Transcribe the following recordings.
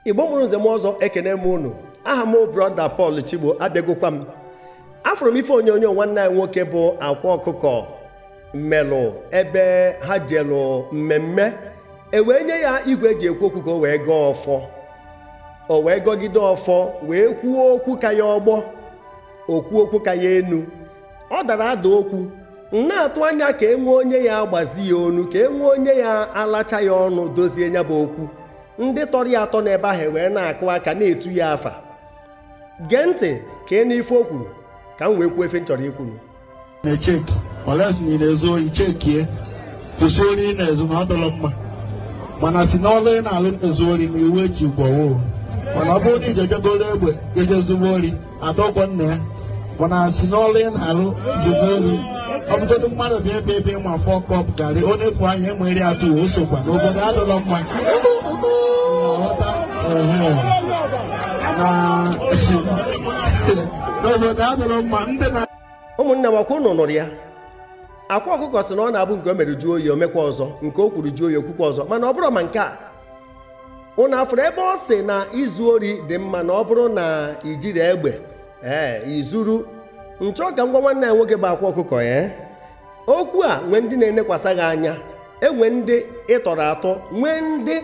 Igbo mụrụ nze m ọzọ ekene m unu. Aha m brọda Paul Chigbo abịagokwa m. Afụrụ m ife onyonyo nwanne anyị nwoke bụ Akwa Okuko melụ ebe ha jelụ mmemme wee nye ya igwe eji ekwu okwu ka o wee gọọ ọfọ. O wee gọgide ọfọ wee kwuo okwu ka ya ọgbọ, okwu okwu ka ya enu. Ọ dara ada okwu na-atụ anya ka enwe onye ya agbazi ya onu, ka enwe onye ya alacha ya ọnụ dozie ya bụ okwu. Ndị tọrọ ya atọ n'ebe ahụ wee na-akụ aka na-etu ya afa. Gee ntị ka ị n'ife o kwuru ka m wee kwuo efe m chọrọ ikwunu. Na-echeki oles na na-ezu oyi chekie kwụsị ori na-ezu na ọ dọrọ mma mana si n'ọlụ ị na-alụ na-ezu ori na iwu eji gwawo mana ọ bụrụ na ije jegoro egbe ejezuwa ori adọgwọ nna ya mana si n'ọlụ ị na-alụ zugo ori ọ bụgodo mmadụ bịa ebe ebe ịma afọ kọp karị onye efu anya enwere atụ o sokwa n'obodo adọrọ mma n'obodo adọrọ mma ndị na ụmụnne m ọkwa ụnụ nụrụ ya. Akwa Ọkụkọ sị na ọ na-abụ nke o mere juo oyi omekwa ọzọ, nke o kwuru juo oyi okwukwa ọzọ, mana ọ bụrụ ma nke a ụnụ afụrụ ebe ọ sị na izu ori dị mma na ọ bụrụ na ijiri egbe izuru nchọ ka ngwa nwanne ya nwoke bụ Akwa Ọkụkọ okwu a nwee ndị na-enekwasa gị anya, enwe ndị ịtọrọ atọ, nwee ndị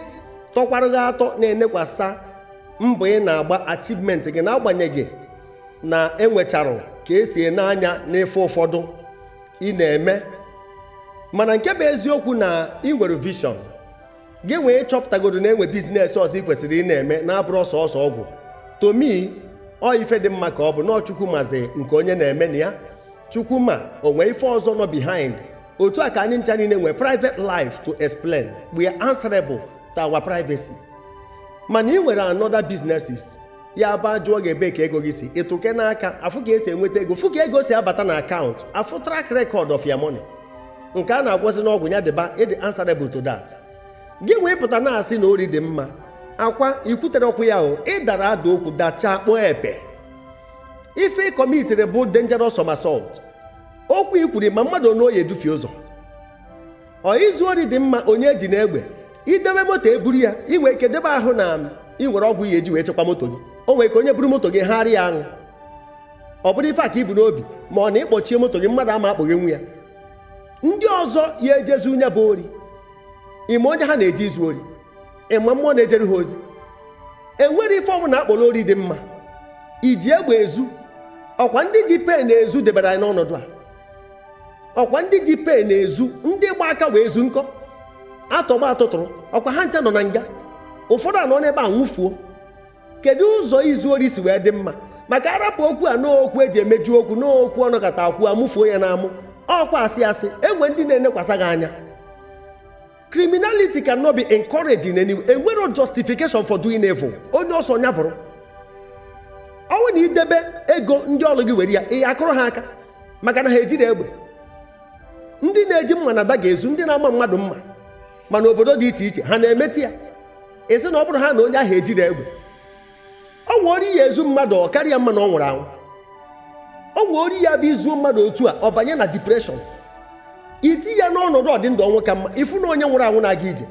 tọkwara gị atọ na-enekwasa mbọ ị na-agba achievement gị n'agbanyeghị na enwecharụ ka esi n'anya n'ife ụfọdụ ị na-eme. Mana nke bụ eziokwu na ị nwere vision gị wee chọpụtagodo na enwe biznes ọzọ ị kwesịrị ị na-eme na-abụrụ ọsọ ọgwụ. Tomi ọ ife dị mma ka ọ bụ na Chukwu mazi nke onye na-eme na ya. Chukwu ma onwe ife ọzọ nọ behind. Otu a ka anyị ncha niile nwere private life to explain. We are answerable to our privacy. Mana ị nwere another businesses ya ba jụọ gị ebe ka ego gị si ịtụke n'aka afụ ka esi enweta ego, fụ ka ego si abata na akaụntụ, afụ track record of your money. Nke a na-agwazi n'ọgwụ ya dịba ịdị answerable to that. Gị wee pụta na-asị na ori dị mma. Akwa ikwutere ọkụ ya o ịdara ada okwu dachaa kpọọ epe. Ife ịkọmitiri bụ dangerous somersault. Okwu ikwuri ma mmadụ na oyi edufie ụzọ. Ọ izu ori dị mma onye ji n'egbe idebe moto eburu ya inwe ike debe ahụ na ị nwere ọgwụ ihe eji wee chekwa moto gị. O nwere ka onye buru moto gị gharịa ya aṅụ. Ọ bụrụ ife a ka ibu n'obi ma ọ na ịkpọchie moto gị mmadụ ama akpọghị nwu ya. Ndị ọzọ ya ejezu nya bụ ori. Ime onye ha na-eji izu ori ịma mmụọ na-ejere ha ozi. Enwere ife ọbụla akpọrọ ori dị mma. Iji egbe ezu ọkwa ndị ji pen ezu debere anyị n'ọnọdụ a. Ọkwa ndị ji pen ezu ndị gba aka wee zu nkọ atọgba atụtụrụ ọkwa ha ncha nọ na nga. Ụfọdụ anọ n'ebe a nwụfuo. Kedu ụzọ izu ori si wee dị mma? Maka arapụ okwu a n'okwu eji emeju okwu n'okwu ọnọkọta akwụ amụfuo ya n'amụ. Ọkwa asị asị enwe ndị na-enekwasa gị anya. Criminality cannot be encouraged in any way. Enwero justification for doing evil. Onye ọsọ nya bụrụ. Ọnwụ na idebe ego ndị ọlụ gị were ya ị akụrụ ha aka maka na ha ejiri egbe. Ndị na-eji mma na ada ga-ezu ndị na-ama mmadụ mma mana obodo dị iche iche ha na-emeti ya. Esi na ọ bụrụ ha na onye ahụ ejiri egbe ọ nwe ori ya ezu mmadụ ọ karịa mma na ọ nwụrụ anwụ. Ọ nwe ori ya bụ izuo mmadụ otu a ọ banye na depression. Iti ya n'ọnọdụ ọdịndụ ọnwụ ka mma ifu na onye nwụrụ anwụ na-aga ije.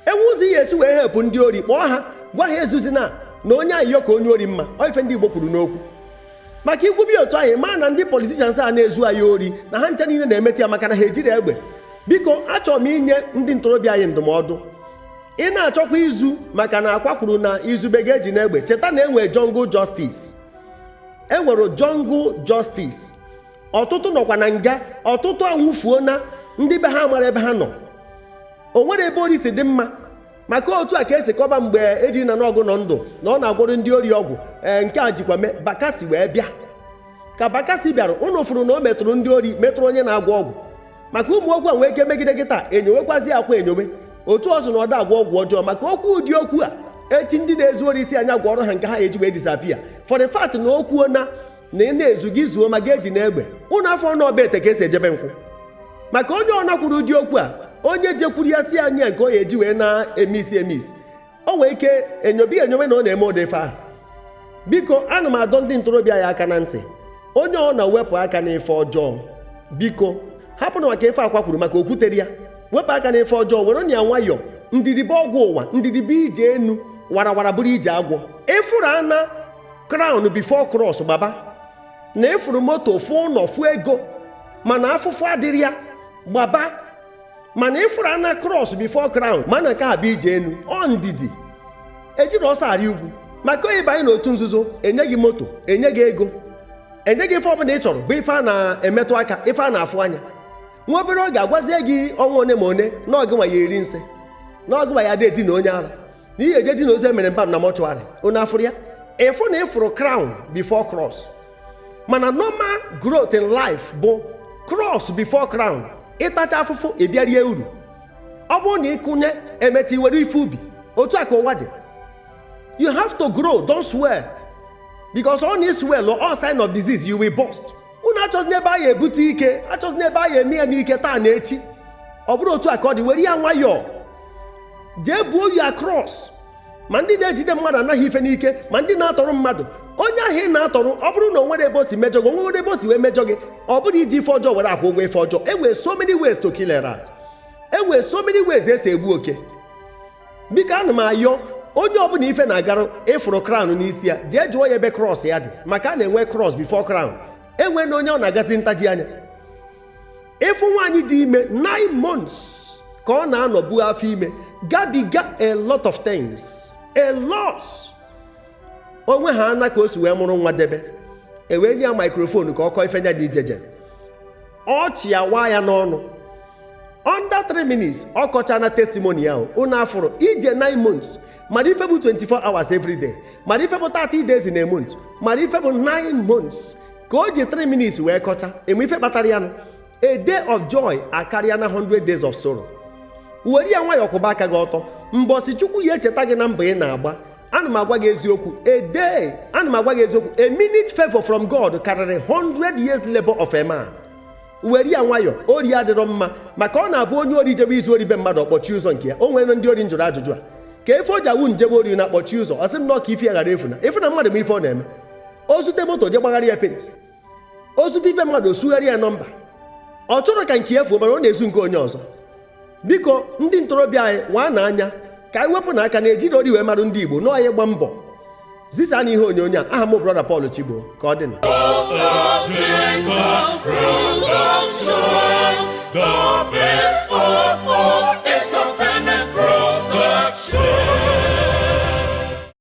Enwe ụzọ ihe esi wee hepụ ndị ori kpọọ ha gwa ha ezuzi na onye ayịyọ ka onye ori mma. Ọ ife ndị Igbo kwuru n'okwu. Maka ikwubi otu anyị maa na ndị politicians a na-ezu anyị ori na ha ncha niile na-emeti ya maka na ha ejiri egbe. Biko achọrọ m inye ndị ntorobịa anyị ndụmọdụ. Ị na-achọkwa izu maka na Akwa kwuru na izube ga-eji n'egbe. Cheta na enwere jungle justice. Enwere jungle justice. Ọtụtụ nọkwa na nga, ọtụtụ anwụfuo na ndị be ha mara ebe ha nọ. O nwere ebe ori si dị mma maka otu a ka esi kọba mgbe eji na n'ọgụ nọ ndụ na ọ na-agwọrọ ndị ori ọgwụ. Nke a jikwa Bakasị wee bịa. Ka Bakasị bịara ụnụ fụrụ na o metụrụ ndị ori metụrụ onye na-agwọ ọgwụ. Maka ụmụ okwu a nwee ike megide gị taa enyowekwazi akwa enyowe. Otu ọ sị na ọ da agwọ ọgwụ ọjọọ maka okwu ụdị okwu a echi ndị na-ezu ori isi anya gwọrọ ha nke ha eji wee disapia. For the fact na okwu na ị na-ezu gị zuo ma ga-eji n'egbe ụnụ afọ n'ọba ete ka esi ejebe nkwụ. Maka onye ọ nakwuru ụdị okwu a onye jekwuru ya si anya nke o eji wee na-emisi emisi o nwee ike enyowe na ọ na-eme ụdị ife ahụ. Biko ana m adọ ndị ntorobịa ya aka na ntị. Onye ọ na-wepụ aka n'ife ọjọọ biko hapụ na maka ife Akwa kwuru maka okwutere ya. Wepụ aka n'ife ọjọọ were ya nwayọọ. Ndidi bụ ọgwụ ụwa, ndidi bụ ije enu. warawara buru ije agwọ. Ịfụrụ ana crown before cross gbaba, na ịfụrụ moto fụ ụlọ fụ ego mana afụfụ adịrị ya gbaba, mana ịfụrụ ana cross before crown mana nke a bụ ije enu. Ọ ndidi ejiri ọsọ arị ugwu maka onye banye n'otu nzuzo, enye gị moto, enye gị ego, enye gị ife ọbụla ị chọrọ bụ ife a na-emetụ aka, ife a na-afụ anya. Nwa obere oge agwazie gị ọnwa one ma one na ọgụnwa ya eri nse, na ọgụnwa ya dị na onye ara, na ihe eje dị na ozi emere mbam na mọchụarị. Unu afụrụ ya? Ịfụ na ịfụrụ crown before cross, mana normal growth in life bụ cross before crown. Ịtacha afụfụ ịbịarie uru. Ọ bụrụ na ịkụnye emeta iwere ife ubi, otu a ka ụwa dị. You have to grow, don't swear, because on this swell or all sign of disease you will burst. Unu achọzi n'ebe a ya ebute ike, achọzi n'ebe a ya eme ya n'ike taa na echi. Ọ bụrụ otu a ka ọ dị, were ya nwayọọ jee buo ya across. Ma ndị na-ejide mmadụ anaghị ife n'ike, ma ndị na-atọrọ mmadụ, onye ahụ ị na-atọrọ, ọ bụrụ na o nwere ebe o si mejọ gị, o nwere ebe o si wee mejọ gị, ọ bụrụ iji ife ọjọọ were akwụ ụgwọ ife ọjọọ. E nwere so many ways to kill a rat. E nwere so many ways esi egbu oke. Biko ana m ayọ onye ọbụla ife na-agarụ ịfụrụ crown n'isi ya, jee jụọ ya ebe cross ya dị, maka a na-enwe cross before crown. Enwe na onye ọ na-agazi ntaji anya. Ịfụ nwaanyị dị ime 9 months ka ọ na-anọ bu afọ ime, gabiga a lot of things, a lot. Onwe ha ana ka o si wee mụrụ nwa debe, ewee nye ya microphone ka ọ kọọ ife nya dị ijeje. Ọchị ya waa ya n'ọnụ. Under 3 minutes ọ kọcha na testimony ya. Unu afụrụ ije 9 months, mara ife bụ 24 hours every day, mara ife bụ 30 days in a month, mara ife bụ 9 months ka o ji 3 minutes wee kọcha. Eme ife kpatara ya nụ. A day of joy akarịa na 100 days of sorrow. Were ya nwayọọ kwụba aka gị ọtọ. Mbọsị Chukwu ya echeta gị na mbọ ị na-agba. Ana m agwa gị eziokwu, a minute favor from God karịrị 100 years labor of a man. Were ya nwayọọ, ori adịrọ mma, maka ọ na-abụ onye ori jebe izu ori be mmadụ ọkpọchi ụzọ nke ya. O nwere ndị ori njụrụ ajụjụ a, ka efe o ji awụ njebe ori na-akpọchi ụzọ, ọ sị m nọ ka ife ya ghara efu na mmadụ m ife ọ na-eme. O zute moto je gbagharị ya penti, o zute ife mmadụ osugharị ya nọmba. Ọ chọrọ ka nke ya fuo, mana ọ na-ezu nke onye ọzọ. Biko ndị ntorobịa anyị waa na anya ka anyị wepụ n'aka na ejiri ori wee marụ ndị Igbo, nọọ anyị gba mbọ zisa na ihe onyonyo a. Aha m brọda Paul Chigbo, ka ọ dị. The best of all.